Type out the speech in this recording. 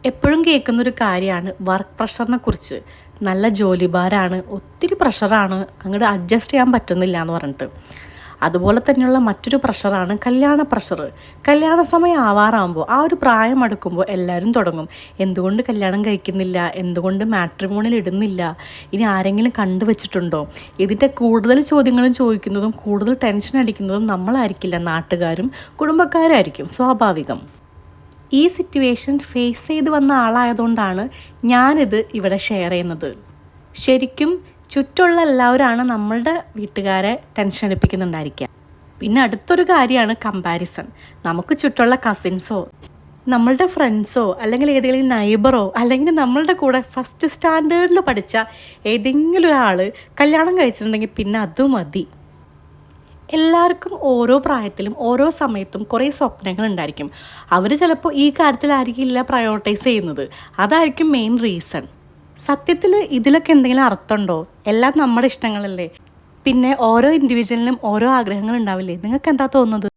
എപ്പോഴും കേൾക്കുന്നൊരു കാര്യമാണ് വർക്ക് പ്രഷറിനെ കുറിച്ച്. നല്ല ജോലിഭാരമാണ്, ഒത്തിരി പ്രഷറാണ്, അങ്ങോട്ട് അഡ്ജസ്റ്റ് ചെയ്യാൻ പറ്റുന്നില്ല എന്ന് പറഞ്ഞിട്ട്. അതുപോലെ തന്നെയുള്ള മറ്റൊരു പ്രഷറാണ് കല്യാണ പ്രഷർ. കല്യാണ സമയം ആവാറാകുമ്പോൾ, ആ ഒരു പ്രായം അടുക്കുമ്പോൾ എല്ലാവരും തുടങ്ങും, എന്തുകൊണ്ട് കല്യാണം കഴിക്കുന്നില്ല, എന്തുകൊണ്ട് മാട്രിമോണിയിൽ ഇടുന്നില്ല, ഇനി ആരെങ്കിലും കണ്ടുവച്ചിട്ടുണ്ടോ. ഇതിൻ്റെ കൂടുതൽ ചോദ്യങ്ങളും ചോദിക്കുന്നതും കൂടുതൽ ടെൻഷൻ അടിക്കുന്നതും നമ്മളായിരിക്കില്ല, നാട്ടുകാരും കുടുംബക്കാരായിരിക്കും, സ്വാഭാവികം. ഈ സിറ്റുവേഷൻ ഫേസ് ചെയ്ത് വന്ന ആളായതുകൊണ്ടാണ് ഞാനിത് ഇവിടെ ഷെയർ ചെയ്യുന്നത്. ശരിക്കും ചുറ്റുമുള്ള എല്ലാവരാണ് നമ്മളുടെ വീട്ടുകാരെ ടെൻഷൻ അടിപ്പിക്കുന്നുണ്ടായിരിക്കുക. പിന്നെ അടുത്തൊരു കാര്യമാണ് കമ്പാരിസൺ. നമുക്ക് ചുറ്റുമുള്ള കസിൻസോ നമ്മളുടെ ഫ്രണ്ട്സോ അല്ലെങ്കിൽ ഏതെങ്കിലും നൈബറോ അല്ലെങ്കിൽ നമ്മളുടെ കൂടെ ഫസ്റ്റ് സ്റ്റാൻഡേർഡിൽ പഠിച്ച ഏതെങ്കിലും ഒരാൾ കല്യാണം കഴിച്ചിട്ടുണ്ടെങ്കിൽ പിന്നെ അത് മതി. എല്ലാവർക്കും ഓരോ പ്രായത്തിലും ഓരോ സമയത്തും കുറേ സ്വപ്നങ്ങൾ ഉണ്ടായിരിക്കും. അവർ ചിലപ്പോൾ ഈ കാര്യത്തിലായിരിക്കില്ല പ്രയോറിറ്റൈസ് ചെയ്യുന്നത്. അതായിരിക്കും മെയിൻ റീസൺ. സത്യത്തിൽ ഇതിലൊക്കെ എന്തെങ്കിലും അർത്ഥമുണ്ടോ? എല്ലാം നമ്മുടെ ഇഷ്ടങ്ങളല്ലേ. പിന്നെ ഓരോ ഇൻഡിവിജ്വലിനും ഓരോ ആഗ്രഹങ്ങൾ ഉണ്ടാവില്ലേ? നിങ്ങൾക്ക് എന്താ തോന്നുന്നത്?